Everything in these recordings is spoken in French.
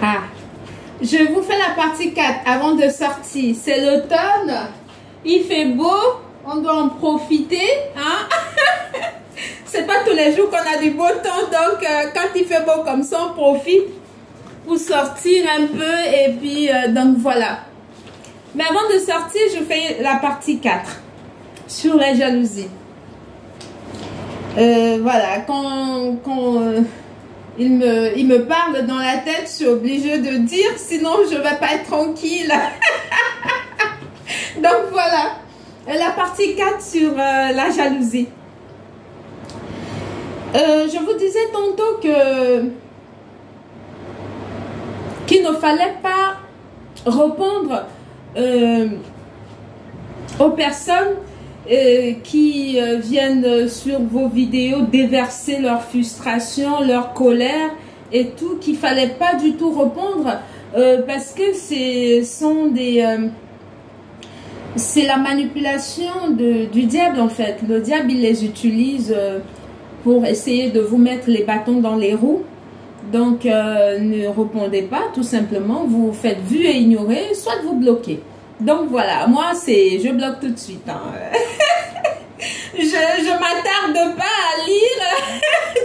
Ah, je vous fais la partie 4 avant de sortir. C'est l'automne, il fait beau, on doit en profiter. Hein? C'est pas tous les jours qu'on a du beau temps, donc quand il fait beau comme ça, on profite pour sortir un peu et puis donc voilà. Mais avant de sortir, je fais la partie 4 sur la jalousie. Voilà, quand il me parle dans la tête, je suis obligée de dire, sinon je ne vais pas être tranquille. Donc voilà, la partie 4 sur la jalousie. Je vous disais tantôt qu'il ne fallait pas répondre aux personnes qui viennent sur vos vidéos déverser leur frustration, leur colère et tout, qu'il ne fallait pas du tout répondre parce que c'est la manipulation du diable en fait. Le diable, il les utilise pour essayer de vous mettre les bâtons dans les roues. Donc, ne répondez pas, tout simplement. Vous faites vu et ignorer, soit vous bloquez. Donc, voilà. Moi, je bloque tout de suite. Hein. Je m'attarde pas à lire.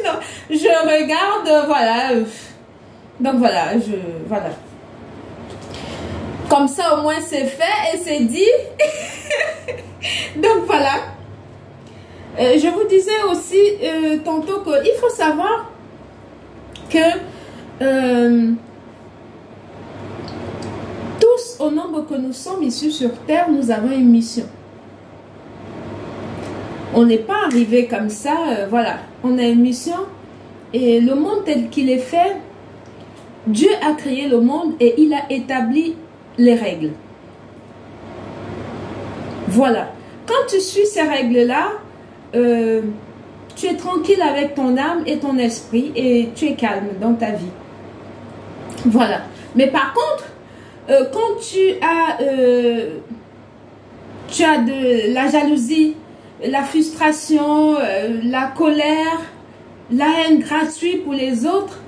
Non, je regarde, voilà. Donc, voilà. Voilà. Comme ça, au moins, c'est fait et c'est dit. Donc, voilà. Je vous disais aussi tantôt qu'il faut savoir que tous, au nombre que nous sommes ici sur Terre, nous avons une mission. On n'est pas arrivé comme ça, voilà. On a une mission et le monde tel qu'il est fait, Dieu a créé le monde et il a établi les règles. Voilà. Quand tu suis ces règles-là, tu es tranquille avec ton âme et ton esprit et tu es calme dans ta vie. Voilà. Mais par contre, quand tu as de la jalousie, la frustration, la colère, la haine gratuite pour les autres,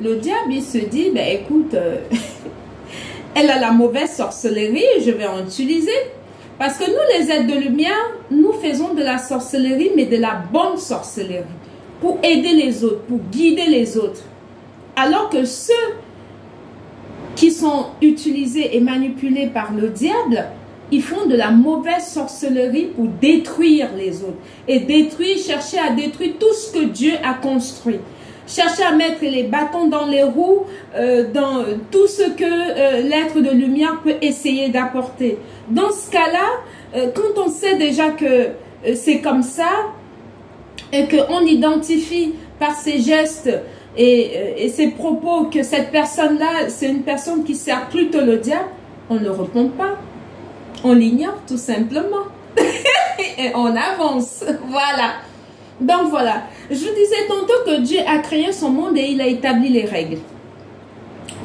le diable, il se dit, ben écoute, elle a la mauvaise sorcellerie, je vais en utiliser. Parce que nous, les êtres de lumière, nous faisons de la sorcellerie, mais de la bonne sorcellerie. Pour aider les autres, pour guider les autres. Alors que ceux qui sont utilisés et manipulés par le diable, ils font de la mauvaise sorcellerie pour détruire les autres. Et chercher à détruire tout ce que Dieu a construit. Chercher à mettre les bâtons dans les roues, dans tout ce que l'être de lumière peut essayer d'apporter. Dans ce cas-là, quand on sait déjà que c'est comme ça, et qu'on identifie par ses gestes et ses propos que cette personne-là, c'est une personne qui sert plutôt le diable, on ne répond pas. On l'ignore tout simplement. Et on avance. Voilà. Donc voilà, je vous disais tantôt que Dieu a créé son monde et il a établi les règles.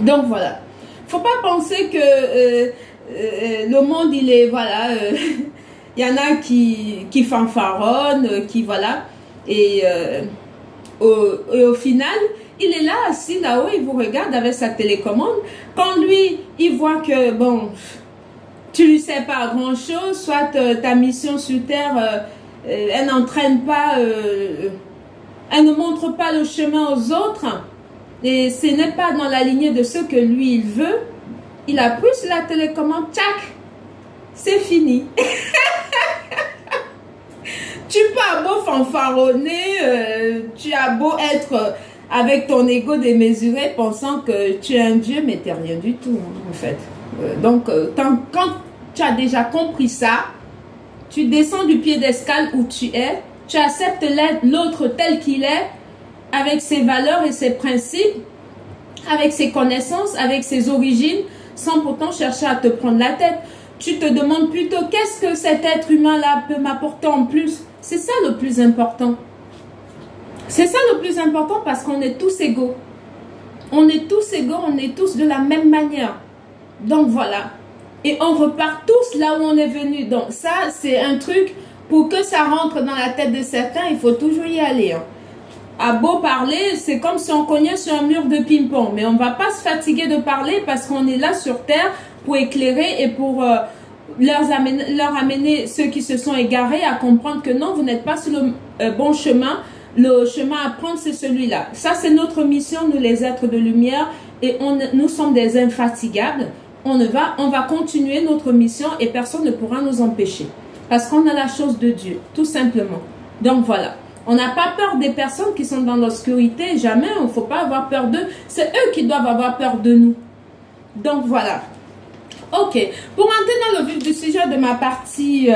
Donc voilà, faut pas penser que le monde il est, voilà, il y en a qui fanfaronnent, qui voilà, et au final, il est là, assis là-haut, il vous regarde avec sa télécommande. Quand lui, il voit que, bon, tu lui sers pas grand-chose, soit ta mission sur Terre... elle n'entraîne pas, elle ne montre pas le chemin aux autres et ce n'est pas dans la lignée de ce que lui il veut. Il appuie sur la télécommande, tchac, c'est fini. Tu peux beau fanfaronner, tu as beau être avec ton ego démesuré pensant que tu es un dieu, mais tu n'es rien du tout en fait. Donc quand tu as déjà compris ça, tu descends du piédestal où tu es, tu acceptes l'autre tel qu'il est, avec ses valeurs et ses principes, avec ses connaissances, avec ses origines, sans pourtant chercher à te prendre la tête. Tu te demandes plutôt qu'est-ce que cet être humain-là peut m'apporter en plus. C'est ça le plus important. C'est ça le plus important parce qu'on est tous égaux. On est tous égaux, on est tous de la même manière. Donc voilà. Et on repart tous là où on est venu. Donc ça, c'est un truc, pour que ça rentre dans la tête de certains, il faut toujours y aller. Hein. a beau parler, c'est comme si on cognait sur un mur de ping-pong. Mais on ne va pas se fatiguer de parler parce qu'on est là sur terre pour éclairer et pour leur amener ceux qui se sont égarés à comprendre que non, vous n'êtes pas sur le bon chemin. Le chemin à prendre, c'est celui-là. Ça, c'est notre mission, nous les êtres de lumière. Et nous sommes des infatigables. On va continuer notre mission et personne ne pourra nous empêcher. Parce qu'on a la chose de Dieu, tout simplement. Donc voilà. On n'a pas peur des personnes qui sont dans l'obscurité. Jamais, il ne faut pas avoir peur d'eux. C'est eux qui doivent avoir peur de nous. Donc voilà. Ok. Pour entrer dans le vif du sujet de ma partie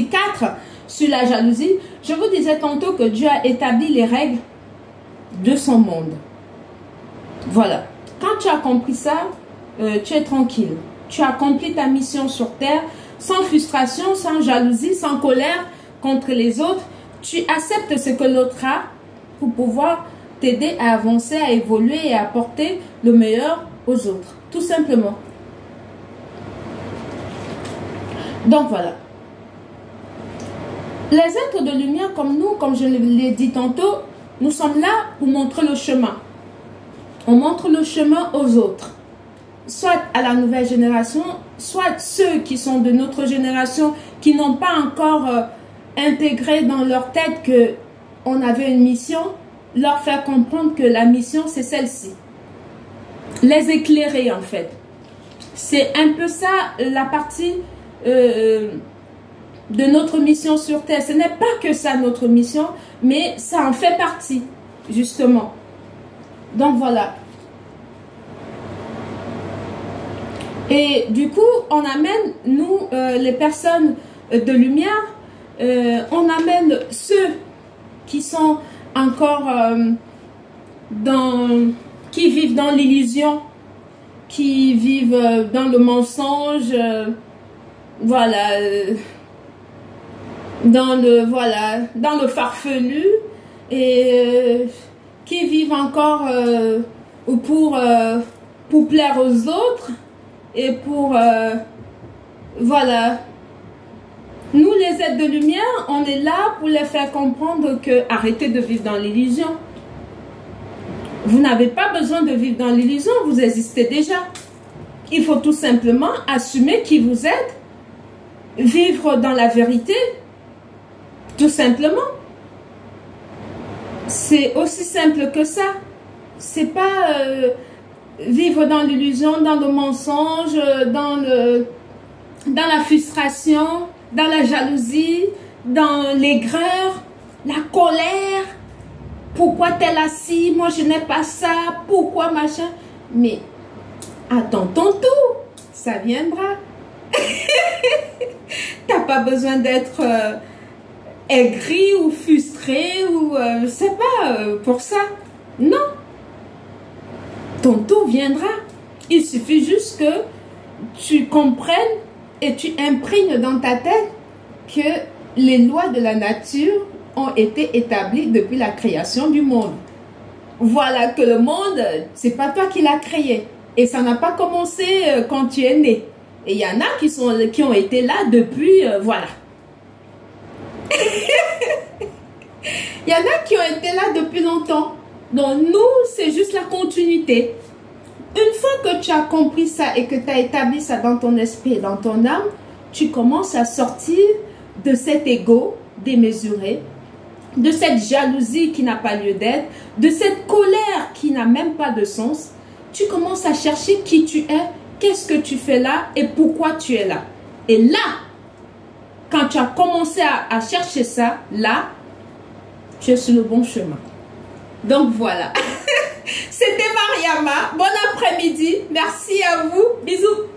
4 sur la jalousie, je vous disais tantôt que Dieu a établi les règles de son monde. Voilà. Quand tu as compris ça, tu es tranquille. Tu as accompli ta mission sur terre sans frustration, sans jalousie, sans colère contre les autres. Tu acceptes ce que l'autre a pour pouvoir t'aider à avancer, à évoluer et à apporter le meilleur aux autres. Tout simplement. Donc voilà. Les êtres de lumière comme nous, comme je l'ai dit tantôt, nous sommes là pour montrer le chemin. On montre le chemin aux autres. Soit à la nouvelle génération, soit ceux qui sont de notre génération, qui n'ont pas encore intégré dans leur tête qu'on avait une mission, leur faire comprendre que la mission, c'est celle-ci. Les éclairer, en fait. C'est un peu ça, la partie de notre mission sur Terre. Ce n'est pas que ça, notre mission, mais ça en fait partie, justement. Donc, voilà. Et du coup, on amène, nous, les personnes de lumière, on amène ceux qui sont encore qui vivent dans l'illusion, qui vivent dans le mensonge, voilà, dans le farfelu, et qui vivent encore pour plaire aux autres et pour voilà. Nous, les êtres de lumière, on est là pour les faire comprendre que arrêtez de vivre dans l'illusion. Vous n'avez pas besoin de vivre dans l'illusion, vous existez déjà. Il faut tout simplement assumer qui vous êtes, vivre dans la vérité, tout simplement. C'est aussi simple que ça. C'est pas vivre dans l'illusion, dans le mensonge, dans la frustration, dans la jalousie, dans l'aigreur, la colère. Pourquoi t'es là si, moi je n'ai pas ça, pourquoi machin. Mais attends ton tour, ça viendra. T'as pas besoin d'être aigri ou frustré ou je sais pas pour ça. Non. Ton tour viendra. Il suffit juste que tu comprennes et tu imprègnes dans ta tête que les lois de la nature ont été établies depuis la création du monde. Voilà que le monde, c'est pas toi qui l'as créé. Et ça n'a pas commencé quand tu es né. Et il y en a qui ont été là depuis, voilà. Il y en a qui ont été là depuis longtemps. Donc nous, c'est juste la continuité. Une fois que tu as compris ça et que tu as établi ça dans ton esprit et dans ton âme, tu commences à sortir de cet ego démesuré, de cette jalousie qui n'a pas lieu d'être, de cette colère qui n'a même pas de sens. Tu commences à chercher qui tu es, qu'est-ce que tu fais là et pourquoi tu es là. Et là, quand tu as commencé à chercher ça, là, tu es sur le bon chemin. Donc voilà. C'était Mariama. Bon après-midi. Merci à vous. Bisous.